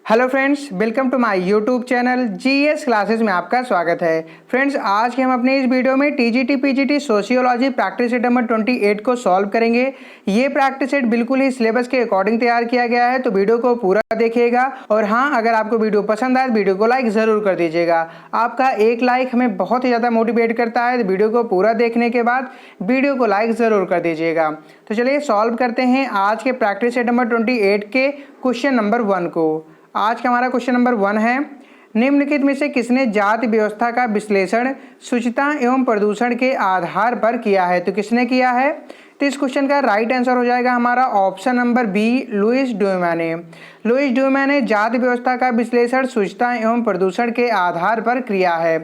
Hello friends, welcome to my YouTube channel GS classes में आपका स्वागत है। फ्रेंड्स, आज के हम अपने इस वीडियो में TGT PGT sociology practice set number 28 को सॉल्व करेंगे। ये प्रैक्टिस सेट बिल्कुल ही सिलेबस के अकॉर्डिंग तैयार किया गया है, तो वीडियो को पूरा देखिएगा। और हाँ, अगर आपको वीडियो पसंद आए तो वीडियो को लाइक ज़रूर कर दीजिएगा। आपका एक लाइक हमें बहुत ही ज़्यादा मोटिवेट करता है, तो वीडियो को पूरा देखने के बाद वीडियो को लाइक ज़रूर कर दीजिएगा। तो चलिए सॉल्व करते हैं आज के प्रैक्टिस सेट नंबर 28 के क्वेश्चन नंबर 1 को। आज का हमारा क्वेश्चन नंबर 1 है, निम्नलिखित में से किसने जाति व्यवस्था का विश्लेषण शुचिता एवं प्रदूषण के आधार पर किया है? तो किसने किया है? तो इस क्वेश्चन का राइट आंसर हो जाएगा हमारा option number B, Louis Dumont ने। लुईस ड्यूमा ने जाति व्यवस्था का विश्लेषण शुचिता एवं प्रदूषण के आधार पर किया है।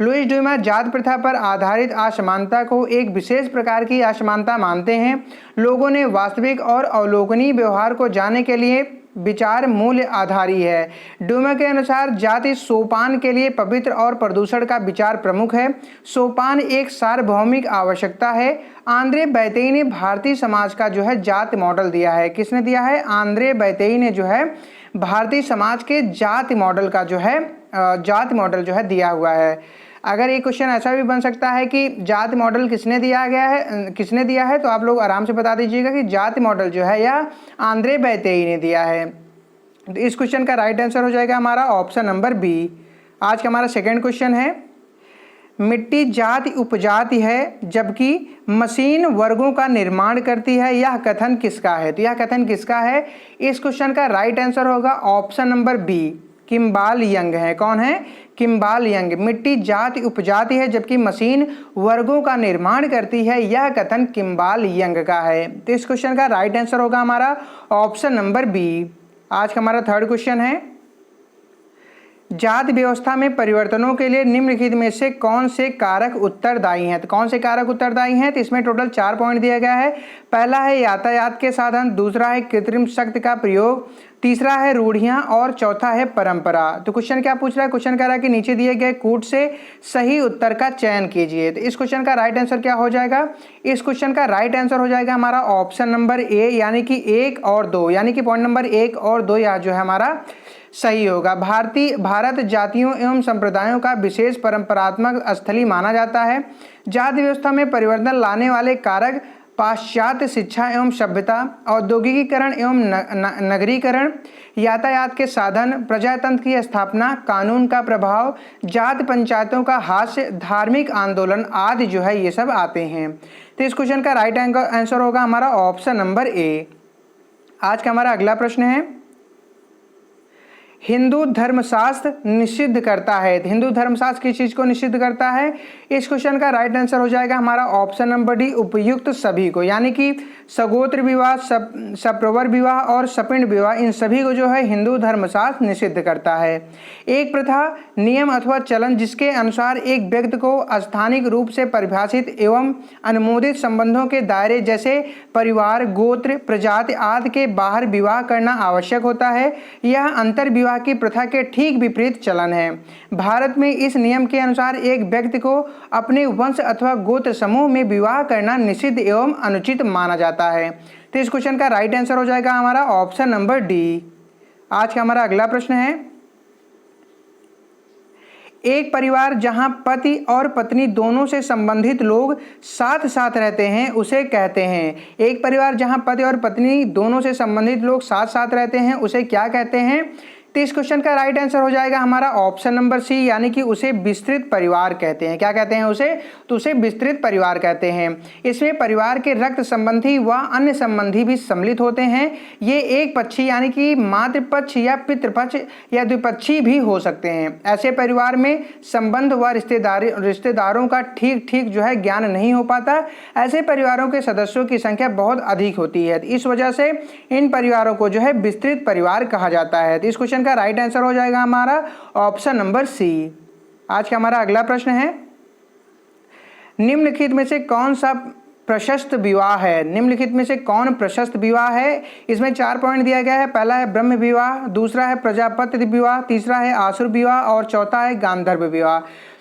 लुईस ड्यूमा जाति प्रथा पर आधारित असमानता को एक विशेष प्रकार की असमानता मानते हैं। लोगों ने वास्तविक और अवलोकनीय व्यवहार को जानने के लिए विचार मूल्य आधारी है। ड्यूमा के अनुसार जाति सोपान के लिए पवित्र और प्रदूषण का विचार प्रमुख है। सोपान एक सार्वभौमिक आवश्यकता है। आंद्रे बैतेई ने भारतीय समाज का जो है जाति मॉडल दिया है। किसने दिया है? आंद्रे बैतेई ने जो है भारतीय समाज के जाति मॉडल का जो है दिया हुआ है। अगर ये क्वेश्चन ऐसा भी बन सकता है कि जाति मॉडल किसने दिया है, तो आप लोग आराम से बता दीजिएगा कि जाति मॉडल जो है यह आंद्रे बैतेई ने दिया है। तो इस क्वेश्चन का राइट आंसर हो जाएगा हमारा ऑप्शन नंबर बी। आज का हमारा सेकंड क्वेश्चन है, मिट्टी जाति उपजाति है जबकि मशीन वर्गों का निर्माण करती है, यह कथन किसका है? तो यह कथन किसका है? इस क्वेश्चन का राइट आंसर होगा option number B, Kimball Young है। कौन है? Kimball Young. मिट्टी जाति उपजाति है जबकि मशीन वर्गों का निर्माण करती है, यह कथन किम्बाल यंग का है। तो इस क्वेश्चन का राइट आंसर होगा हमारा ऑप्शन नंबर बी। आज का हमारा थर्ड क्वेश्चन है, जाति व्यवस्था में परिवर्तनों के लिए निम्नलिखित में से कौन से कारक उत्तरदायी हैं? तो कौन से कारक उत्तरदायी हैं? तो इसमें टोटल 4 पॉइंट दिया गया है। पहला है यातायात के साधन, दूसरा है कृत्रिम शक्ति का प्रयोग, तीसरा है रूढ़ियां और चौथा है परंपरा। तो क्वेश्चन क्या पूछ रहा है? क्वेश्चन कह रहा है कि नीचे दिए गए कूट से सही उत्तर का चयन कीजिए। तो इस क्वेश्चन का राइट आंसर क्या हो जाएगा? इस क्वेश्चन का राइट आंसर हो जाएगा हमारा ऑप्शन नंबर ए, यानी कि 1 और 2, यानी कि पॉइंट नंबर 1 और 2 यह जो है हमारा सही होगा। भारत जातियों एवं संप्रदायों का विशेष परंपरात्मक स्थली माना जाता है। जाति व्यवस्था में परिवर्तन लाने वाले कारक पाश्चात्य शिक्षा एवं सभ्यता, औद्योगिकीकरण एवं नगरीकरण, यातायात के साधन, प्रजातंत्र की स्थापना, कानून का प्रभाव, जाति पंचायतों का हास्य, धार्मिक आंदोलन आदि जो है ये सब आते हैं। तो इस क्वेश्चन का राइट आंसर होगा हमारा ऑप्शन नंबर ए। आज का हमारा अगला प्रश्न है, हिंदू धर्मशास्त्र निषिद्ध करता है। हिंदू धर्मशास्त्र किस चीज को निषिद्ध करता है? इस क्वेश्चन का राइट आंसर हो जाएगा हमारा ऑप्शन नंबर डी, उपयुक्त सभी को, यानी कि सगोत्र विवाह, सप्रवर विवाह और सपिंड विवाह, इन सभी को जो है हिंदू धर्मशास्त्र निषिद्ध करता है। एक प्रथा, नियम अथवा चलन जिसके अनुसार एक व्यक्ति को स्थानिक रूप से परिभाषित एवं अनुमोदित संबंधों के दायरे जैसे परिवार, गोत्र, प्रजाति आदि के बाहर विवाह करना आवश्यक होता है, यह अंतर विवाह की प्रथा के ठीक विपरीत चलन है। भारत में इस नियम के अनुसार एक व्यक्ति को अपने वंश अथवा गोत्र समूह में विवाह करना निषिद्ध एवं अनुचित माना जाता है। तो इस क्वेश्चन का राइट आंसर हो जाएगा हमारा ऑप्शन नंबर डी। आज का हमारा अगला प्रश्न है, एक परिवार जहां पति और पत्नी दोनों से संबंधित लोग साथ साथ रहते हैं उसे कहते हैं। एक परिवार जहां पति और पत्नी दोनों से संबंधित लोग साथ साथ रहते हैं उसे क्या कहते हैं? तो इस क्वेश्चन का राइट आंसर हो जाएगा हमारा ऑप्शन नंबर सी, यानी कि उसे विस्तृत परिवार कहते हैं। क्या कहते हैं उसे? तो उसे विस्तृत परिवार कहते हैं। इसमें परिवार के रक्त संबंधी व अन्य संबंधी भी सम्मिलित होते हैं। ये एक पक्षी यानी कि मातृपक्ष या पितृपक्ष या द्विपक्षी भी हो सकते हैं। ऐसे परिवार में संबंध व रिश्तेदारों का ठीक जो है ज्ञान नहीं हो पाता। ऐसे परिवारों के सदस्यों की संख्या बहुत अधिक होती है। इस वजह से इन परिवारों को जो है विस्तृत परिवार कहा जाता है। तो इस क्वेश्चन का राइट आंसर हो जाएगा हमारा ऑप्शन नंबर सी। आज का हमारा अगला प्रश्न है, निम्नलिखित में से कौन सा प्रशस्त विवाह है? निम्नलिखित में से कौन प्रशस्त विवाह है? इसमें 4 पॉइंट दिया गया है। पहला है ब्रह्म विवाह, दूसरा है प्रजापति विवाह, तीसरा है आसुर विवाह और चौथा है गांधर्व विवाह।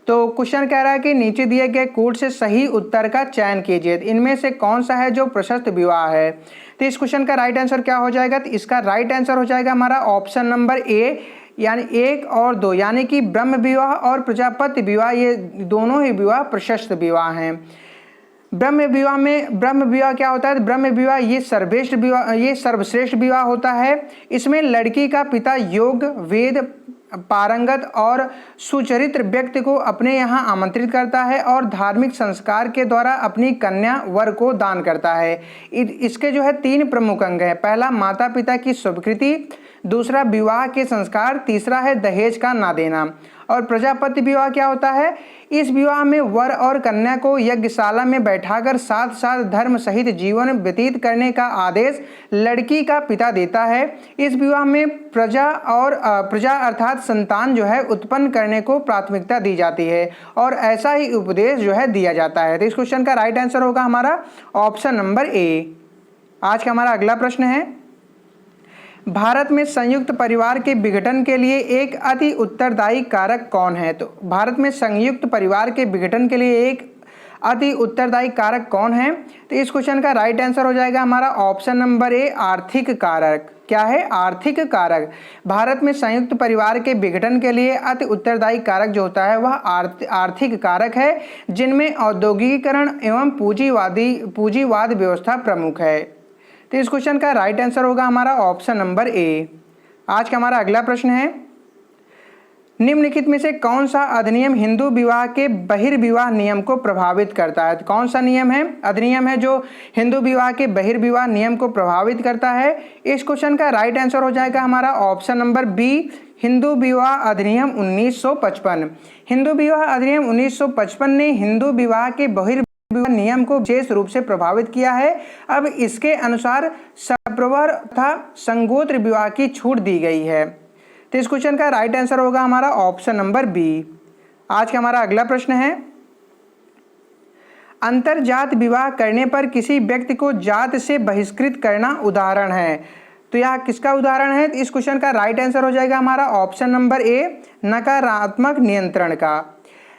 तो क्वेश्चन कह रहा है कि नीचे दिए गए कोड से सही उत्तर का चयन कीजिए, इनमें से कौन सा है जो प्रशस्त विवाह है। तो इस क्वेश्चन का राइट आंसर क्या हो जाएगा, तो इसका राइट आंसर हो जाएगा हमारा ऑप्शन नंबर ए, यानी 1 और 2, यानी कि ब्रह्म विवाह और प्रजापति विवाह, ये दोनों ही विवाह प्रशस्त विवाह हैं। ब्रह्म विवाह क्या होता है, ब्रह्म विवाह ये सर्वश्रेष्ठ विवाह होता है। इसमें लड़की का पिता योग, वेद पारंगत और सुचरित्र व्यक्ति को अपने यहाँ आमंत्रित करता है और धार्मिक संस्कार के द्वारा अपनी कन्या वर को दान करता है। इसके जो है 3 प्रमुख अंग हैं। पहला माता पिता की स्वीकृति, दूसरा विवाह के संस्कार, तीसरा है दहेज का ना देना। और प्रजापति विवाह क्या होता है, इस विवाह में वर और कन्या को यज्ञशाला में बैठाकर साथ साथ धर्म सहित जीवन व्यतीत करने का आदेश लड़की का पिता देता है। इस विवाह में प्रजा अर्थात संतान जो है उत्पन्न करने को प्राथमिकता दी जाती है और ऐसा ही उपदेश जो है दिया जाता है। तो इस क्वेश्चन का राइट आंसर होगा हमारा ऑप्शन नंबर ए। आज का हमारा अगला प्रश्न है, भारत में संयुक्त परिवार के विघटन के लिए एक अति उत्तरदायी कारक कौन है। तो भारत में संयुक्त परिवार के विघटन के लिए एक अति उत्तरदायी कारक कौन है। तो इस क्वेश्चन का राइट आंसर हो जाएगा हमारा ऑप्शन नंबर ए, आर्थिक कारक। क्या है, आर्थिक कारक। भारत में संयुक्त परिवार के विघटन के लिए अति उत्तरदायी कारक जो होता है वह आर्थिक कारक है, जिनमें औद्योगिकीकरण एवं पूंजीवाद व्यवस्था प्रमुख है। तो इस क्वेश्चन का राइट आंसर होगा हमारा ऑप्शन नंबर ए। आज का हमारा अगला प्रश्न है, निम्नलिखित में से कौन सा अधिनियम हिंदू विवाह के बहिर्विवाह नियम को प्रभावित करता है। तो कौन सा नियम है, अधिनियम है जो हिंदू विवाह के बहिर्विवाह नियम को प्रभावित करता है। इस क्वेश्चन का राइट आंसर हो जाएगा हमारा ऑप्शन नंबर बी, हिंदू विवाह अधिनियम 1955। हिंदू विवाह अधिनियम 1955 ने हिंदू विवाह के बहिर्विवाह नियम को विशेष रूप से प्रभावित किया है। अब इसके अनुसार सप्रवर तथा संगोत्र विवाह की छूट दी गई है। तो इस क्वेश्चन का राइट आंसर होगा हमारा ऑप्शन नंबर बी। आज का हमारा अगला प्रश्न है, अंतरजात विवाह करने पर किसी व्यक्ति को जात से बहिष्कृत करना उदाहरण है। तो यह किसका उदाहरण है। तो इस क्वेश्चन का राइट आंसर हो जाएगा हमारा ऑप्शन नंबर ए, नकारात्मक नियंत्रण का।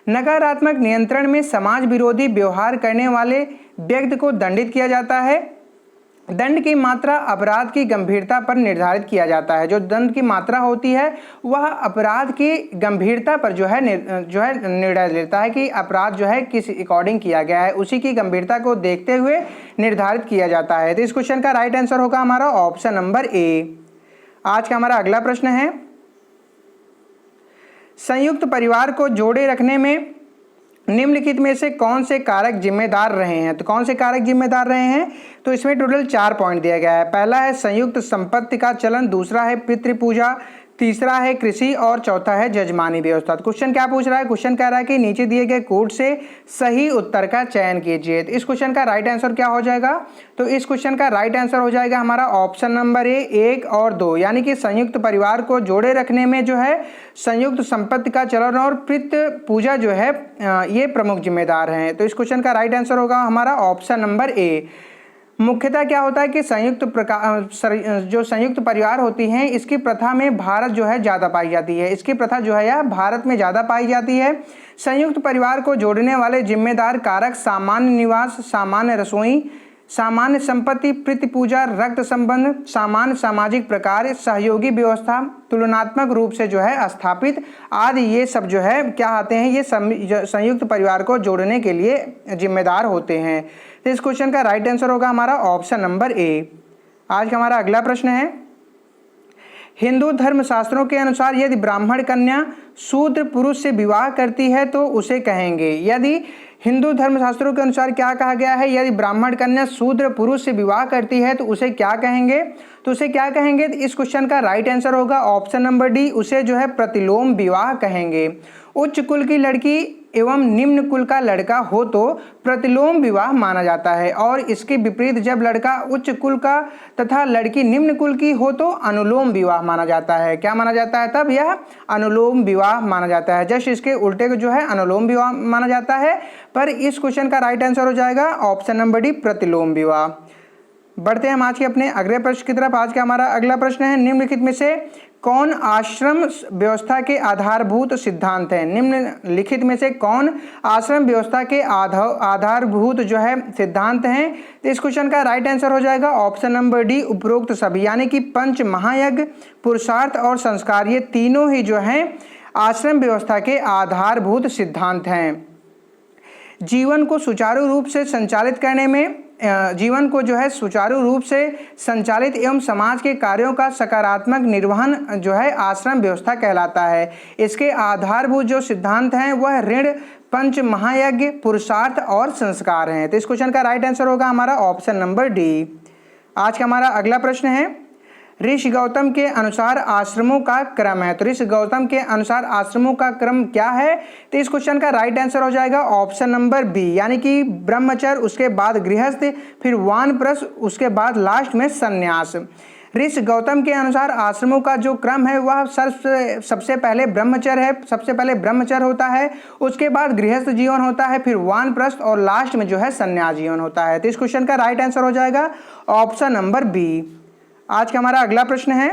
नकारात्मक नियंत्रण में समाज विरोधी व्यवहार करने वाले व्यक्ति को दंडित किया जाता है। दंड की मात्रा अपराध की गंभीरता पर निर्धारित किया जाता है। जो दंड की मात्रा होती है वह अपराध की गंभीरता पर जो है निर्णय लेता है कि अपराध जो है किस अकॉर्डिंग किया गया है, उसी की गंभीरता को देखते हुए निर्धारित किया जाता है। तो इस क्वेश्चन का राइट आंसर होगा हमारा ऑप्शन नंबर ए। आज का हमारा अगला प्रश्न है, संयुक्त परिवार को जोड़े रखने में निम्नलिखित में से कौन से कारक जिम्मेदार रहे हैं। तो कौन से कारक जिम्मेदार रहे हैं, तो इसमें टोटल 4 पॉइंट दिया गया है। पहला है संयुक्त संपत्ति का चलन, दूसरा है पितृपूजा, तीसरा है कृषि और चौथा है जजमानी व्यवस्था। तो क्वेश्चन क्या पूछ रहा है, क्वेश्चन कह रहा है कि नीचे दिए गए कोड से सही उत्तर का चयन कीजिए। तो इस क्वेश्चन का राइट आंसर क्या हो जाएगा, तो इस क्वेश्चन का राइट आंसर हो जाएगा हमारा ऑप्शन नंबर ए, 1 और 2, यानी कि संयुक्त परिवार को जोड़े रखने में जो है संयुक्त संपत्ति का चलन और पितृ पूजा जो है ये प्रमुख जिम्मेदार हैं। तो इस क्वेश्चन का राइट आंसर होगा हमारा ऑप्शन नंबर ए। मुख्यतः क्या होता है कि जो संयुक्त परिवार होती हैं इसकी प्रथा में भारत जो है ज़्यादा पाई जाती है, इसकी प्रथा जो है यह भारत में ज़्यादा पाई जाती है। संयुक्त परिवार को जोड़ने वाले जिम्मेदार कारक सामान्य निवास, सामान्य रसोई, सामान्य संपत्ति, प्रीति पूजा, रक्त संबंध, सामान्य सामाजिक प्रकार, सहयोगी व्यवस्था, तुलनात्मक रूप से जो है स्थापित आदि, ये सब जो है क्या आते हैं, ये संयुक्त परिवार को जोड़ने के लिए जिम्मेदार होते हैं। तो इस क्वेश्चन का राइट आंसर होगा हमारा ऑप्शन नंबर ए। आज का हमारा अगला प्रश्न है, हिंदू धर्मशास्त्रों के अनुसार यदि ब्राह्मण कन्या शूद्र पुरुष से विवाह करती है तो उसे कहेंगे। यदि हिंदू धर्मशास्त्रों के अनुसार क्या कहा गया है, यदि ब्राह्मण कन्या शूद्र पुरुष से विवाह करती है तो उसे क्या कहेंगे, तो उसे क्या कहेंगे, तो इस क्वेश्चन का राइट आंसर होगा ऑप्शन नंबर डी, उसे जो है प्रतिलोम विवाह कहेंगे। उच्च कुल की लड़की एवं निम्न कुल का लड़का हो तो प्रतिलोम विवाह माना जाता है, और इसके विपरीत जब लड़का उच्च कुल का तथा लड़की निम्न कुल की हो तो अनुलोम विवाह माना जाता है। क्या माना जाता है, तब यह अनुलोम विवाह माना जाता है। जस्ट इसके उल्टे को जो है अनुलोम विवाह माना जाता है, पर इस क्वेश्चन का राइट आंसर हो जाएगा ऑप्शन नंबर डी, प्रतिलोम विवाह। बढ़ते हैं हम आज के अपने अगले प्रश्न की तरफ। आज का हमारा अगला प्रश्न है, निम्नलिखित में से कौन आश्रम व्यवस्था के आधारभूत सिद्धांत हैं? निम्नलिखित में से कौन आश्रम व्यवस्था के आधारभूत जो है सिद्धांत हैं? तो इस क्वेश्चन का राइट आंसर हो जाएगा ऑप्शन नंबर डी, उपरोक्त सभी, यानी कि पंच महायज्ञ, पुरुषार्थ और संस्कार, ये तीनों ही जो हैं आश्रम व्यवस्था के आधारभूत सिद्धांत हैं। जीवन को सुचारू रूप से संचालित करने में जीवन को जो है सुचारू रूप से संचालित एवं समाज के कार्यों का सकारात्मक निर्वहन जो है आश्रम व्यवस्था कहलाता है। इसके आधारभूत जो सिद्धांत हैं वह ऋण, पंच महायज्ञ, पुरुषार्थ और संस्कार हैं। तो इस क्वेश्चन का राइट आंसर होगा हमारा ऑप्शन नंबर डी। आज का हमारा अगला प्रश्न है, ऋषि गौतम के अनुसार आश्रमों का क्रम है। तो ऋषि गौतम के अनुसार आश्रमों का क्रम क्या है? तो इस क्वेश्चन का राइट आंसर हो जाएगा ऑप्शन नंबर बी, यानी कि ब्रह्मचर्य, उसके बाद गृहस्थ, फिर वानप्रस्थ, उसके बाद लास्ट में संन्यास। ऋषि गौतम के अनुसार आश्रमों का जो क्रम है वह सबसे पहले ब्रह्मचर्य है, सबसे पहले ब्रह्मचर्य होता है, उसके बाद गृहस्थ जीवन होता है, फिर वानप्रस्थ और लास्ट में जो है संन्यास जीवन होता है। तो इस क्वेश्चन का राइट आंसर हो जाएगा ऑप्शन नंबर बी। आज का हमारा अगला प्रश्न है,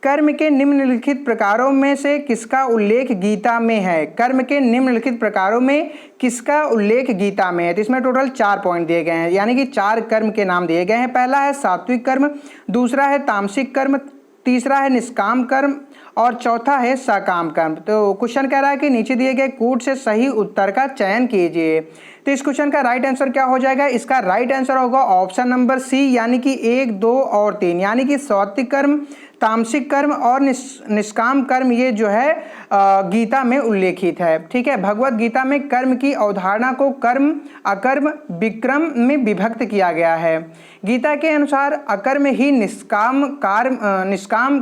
कर्म के निम्नलिखित प्रकारों में से किसका उल्लेख गीता में है? कर्म के निम्नलिखित प्रकारों में किसका उल्लेख गीता में है? तो इसमें टोटल 4 पॉइंट दिए गए हैं, यानी कि 4 कर्म के नाम दिए गए हैं। पहला है सात्विक कर्म, दूसरा है तामसिक कर्म, तीसरा है निष्काम कर्म और चौथा है सकाम कर्म। तो क्वेश्चन कह रहा है कि नीचे दिए गए कूट से सही उत्तर का चयन कीजिए। तो इस क्वेश्चन का राइट आंसर क्या हो जाएगा? इसका राइट आंसर होगा ऑप्शन नंबर सी, यानी कि 1, 2 और 3, यानी कि सात्विक कर्म, तामसिक कर्म और निष्काम कर्म ये जो है गीता में उल्लेखित है। ठीक है, भगवत गीता में कर्म की अवधारणा को कर्म, अकर्म, विक्रम में विभक्त किया गया है। गीता के अनुसार अकर्म ही निष्काम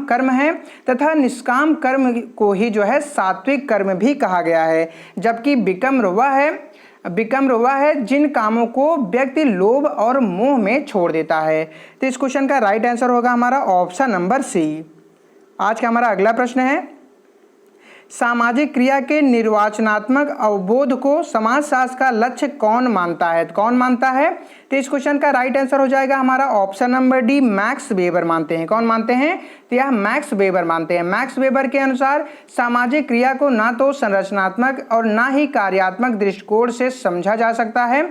कर्म है तथा निष्काम कर्म को ही जो है सात्विक कर्म भी कहा गया है, जबकि विक्रम वह है जिन कामों को व्यक्ति लोभ और मोह में छोड़ देता है। तो इस क्वेश्चन का राइट आंसर होगा हमारा ऑप्शन नंबर सी। आज का हमारा अगला प्रश्न है, सामाजिक क्रिया के निर्वाचनात्मक अवबोध को समाजशास्त्र का लक्ष्य कौन मानता है? कौन मानता है? तो इस क्वेश्चन का राइट आंसर हो जाएगा हमारा option number D, max weber मानते हैं। कौन मानते हैं? तो यह मैक्स वेबर मानते हैं। मैक्स वेबर के अनुसार सामाजिक क्रिया को ना तो संरचनात्मक और ना ही कार्यात्मक दृष्टिकोण से समझा जा सकता है,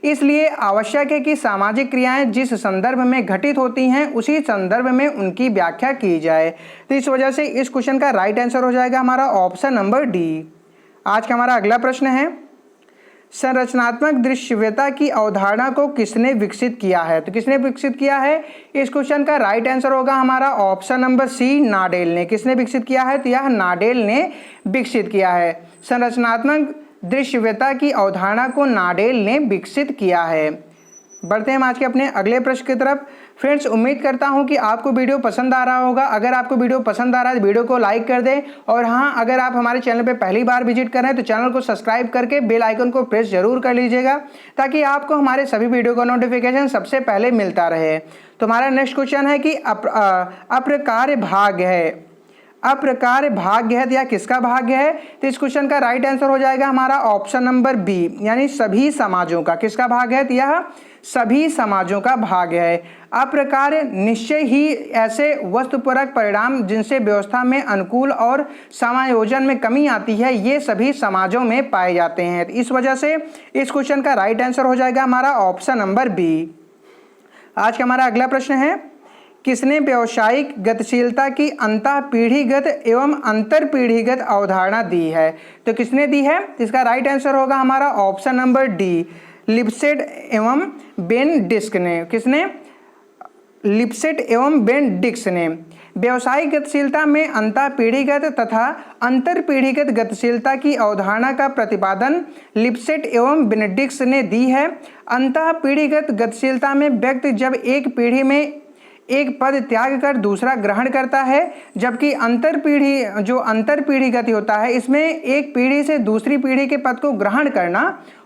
इसलिए आवश्यक है कि सामाजिक क्रियाएं जिस संदर्भ में घटित होती हैं उसी संदर्भ में उनकी व्याख्या की जाए। तो इस वजह से इस क्वेश्चन का राइट आंसर हो जाएगा हमारा ऑप्शन नंबर डी। आज का हमारा अगला प्रश्न है, संरचनात्मक दृश्यता की अवधारणा को किसने विकसित किया है? तो किसने विकसित किया है? इस क्वेश्चन का राइट आंसर होगा हमारा ऑप्शन नंबर सी, नाडेल ने। किसने विकसित किया है? तो यह नाडेल ने विकसित किया है। संरचनात्मक दृश्यता की अवधारणा को नाडेल ने विकसित किया है। बढ़ते हैं हम आज के अपने अगले प्रश्न की तरफ। फ्रेंड्स, उम्मीद करता हूं कि आपको वीडियो पसंद आ रहा होगा। अगर आपको वीडियो पसंद आ रहा है तो वीडियो को लाइक कर दें, और हाँ, अगर आप हमारे चैनल पे पहली बार विजिट कर रहे हैं तो चैनल को सब्सक्राइब करके बेल आइकन को प्रेस जरूर कर लीजिएगा, ताकि आपको हमारे सभी वीडियो का नोटिफिकेशन सबसे पहले मिलता रहे। तो हमारा नेक्स्ट क्वेश्चन है कि अप्रकार्य भाग्य है। अप्रकार्य भाग्य है, या किसका भाग्य है? तो इस क्वेश्चन का राइट आंसर हो जाएगा हमारा ऑप्शन नंबर बी, यानी सभी समाजों का। किसका भाग्य है? तो यह सभी समाजों का भाग्य है। अप्रकार्य निश्चय ही ऐसे वस्तुपरक परिणाम जिनसे व्यवस्था में अनुकूल और समायोजन में कमी आती है, ये सभी समाजों में पाए जाते हैं। इस वजह से इस क्वेश्चन का राइट आंसर हो जाएगा हमारा ऑप्शन नंबर बी। आज का हमारा अगला प्रश्न है, किसने व्यावसायिक गतिशीलता की अंतःपीढ़ीगत एवं अंतरपीढ़ीगत अवधारणा दी है? तो किसने दी है? इसका राइट आंसर होगा हमारा ऑप्शन नंबर डी, लिप्सेट एवं बेन डिस्क ने। किसने? लिप्सेट एवं बेन डिस्क ने। व्यावसायिक गतिशीलता में अंतःपीढ़ीगत तथा अंतरपीढ़ीगत गतिशीलता की अवधारणा का प्रतिपादन लिप्सेट एवं बेनेडिक्स ने दी है। अंतःपीढ़ीगत गतिशीलता में व्यक्ति जब एक पीढ़ी में एक पद त्याग कर दूसरा ग्रहण करता है, जबकि अंतरपीढ़ी गति होता है, इसमें एक पीढ़ी से दूसरी पीढ़ी के पद को ग्रहण करना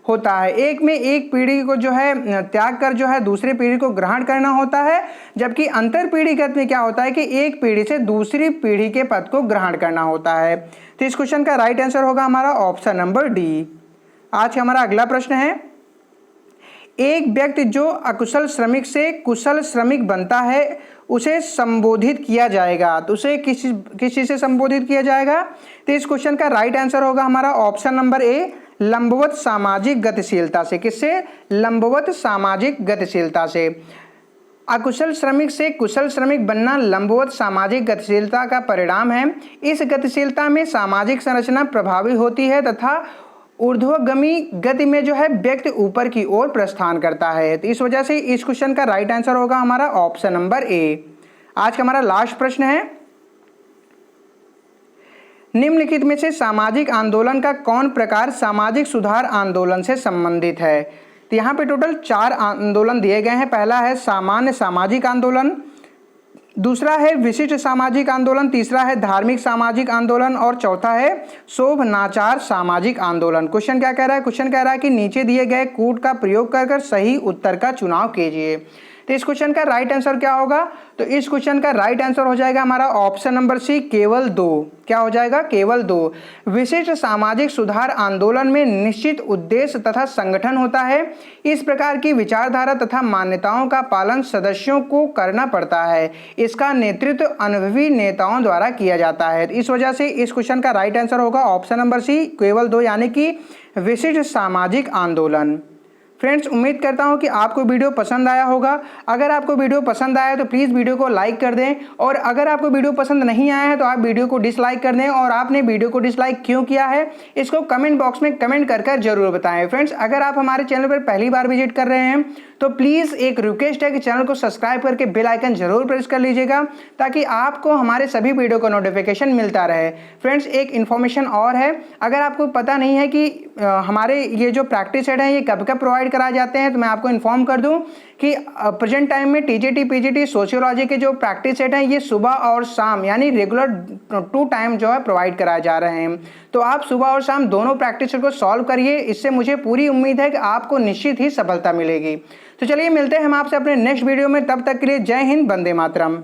होता है। एक में एक पीढ़ी को जो है त्याग कर जो है दूसरी पीढ़ी को ग्रहण करना होता है, जबकि अंतरपीढ़ीगत में क्या होता है कि एक पीढ़ी से दूसरी पीढ़ी के पद को ग्रहण करना होता है। तो इस क्वेश्चन का राइट आंसर होगा हमारा ऑप्शन नंबर डी। आज का हमारा अगला प्रश्न है, एक व्यक्ति जो अकुशल श्रमिक से कुशल श्रमिक बनता है उसे संबोधित किया जाएगा। तो उसे किस चीज से संबोधित किया जाएगा? तो इस क्वेश्चन का राइट आंसर होगा हमारा ऑप्शन नंबर ए, लंबवत सामाजिक गतिशीलता से। किससे? लंबवत सामाजिक गतिशीलता से। अकुशल श्रमिक से कुशल श्रमिक बनना लंबवत सामाजिक गतिशीलता का परिणाम है। इस गतिशीलता में सामाजिक संरचना प्रभावी होती है तथा ऊर्ध्वगामी गति में जो है व्यक्ति ऊपर की ओर प्रस्थान करता है। तो इस वजह से इस क्वेश्चन का राइट आंसर होगा हमारा ऑप्शन नंबर ए। आज का हमारा लास्ट प्रश्न है, निम्नलिखित में से सामाजिक आंदोलन का कौन प्रकार सामाजिक सुधार आंदोलन से संबंधित है? तो यहाँ पे टोटल 4 आंदोलन दिए गए हैं। पहला है सामान्य सामाजिक आंदोलन, दूसरा है विशिष्ट सामाजिक आंदोलन, तीसरा है धार्मिक सामाजिक आंदोलन और चौथा है शोभनाचार सामाजिक आंदोलन। क्वेश्चन क्या कह रहा है? क्वेश्चन कह रहा है कि नीचे दिए गए कूट का प्रयोग कर सही उत्तर का चुनाव कीजिए। तो इस क्वेश्चन का राइट आंसर क्या होगा? तो इस क्वेश्चन का राइट आंसर हो जाएगा हमारा ऑप्शन नंबर सी, केवल 2। क्या हो जाएगा? केवल 2। विशिष्ट सामाजिक सुधार आंदोलन में निश्चित उद्देश्य तथा संगठन होता है। इस प्रकार की विचारधारा तथा मान्यताओं का पालन सदस्यों को करना पड़ता है। इसका नेतृत्व अनुभवी नेताओं द्वारा किया जाता है। इस वजह से इस क्वेश्चन का राइट आंसर होगा ऑप्शन नंबर सी, केवल 2, यानी कि विशिष्ट सामाजिक आंदोलन। फ्रेंड्स, उम्मीद करता हूं कि आपको वीडियो पसंद आया होगा। अगर आपको वीडियो पसंद आया तो प्लीज़ वीडियो को लाइक कर दें, और अगर आपको वीडियो पसंद नहीं आया है तो आप वीडियो को डिसलाइक कर दें। और आपने वीडियो को डिसलाइक क्यों किया है इसको कमेंट बॉक्स में कमेंट कर जरूर बताएं। फ्रेंड्स, अगर आप हमारे चैनल पर पहली बार विजिट कर रहे हैं तो प्लीज़ एक रिक्वेस्ट है कि चैनल को सब्सक्राइब करके बेल आइकन जरूर प्रेस कर लीजिएगा ताकि आपको हमारे सभी वीडियो का नोटिफिकेशन मिलता रहे। फ्रेंड्स, एक इन्फॉर्मेशन और है, अगर आपको पता नहीं है कि हमारे ये जो प्रैक्टिस सेट हैं ये कब कब प्रोवाइड कराए जाते हैं, तो मैं आपको इन्फॉर्म कर दूं कि प्रेजेंट टाइम में टीजीटी पीजीटी सोशियोलॉजी के जो प्रैक्टिस सेट हैं ये सुबह और शाम यानी रेगुलर 2 टाइम जो है प्रोवाइड कराए जा रहे हैं। तो आप सुबह और शाम दोनों प्रैक्टिस सेट को सॉल्व करिए, इससे मुझे पूरी उम्मीद है कि आपको निश्चित ही सफलता मिलेगी। तो चलिए मिलते हैं हम आपसे अपने नेक्स्ट वीडियो में, तब तक के लिए जय हिंद, वंदे मातरम।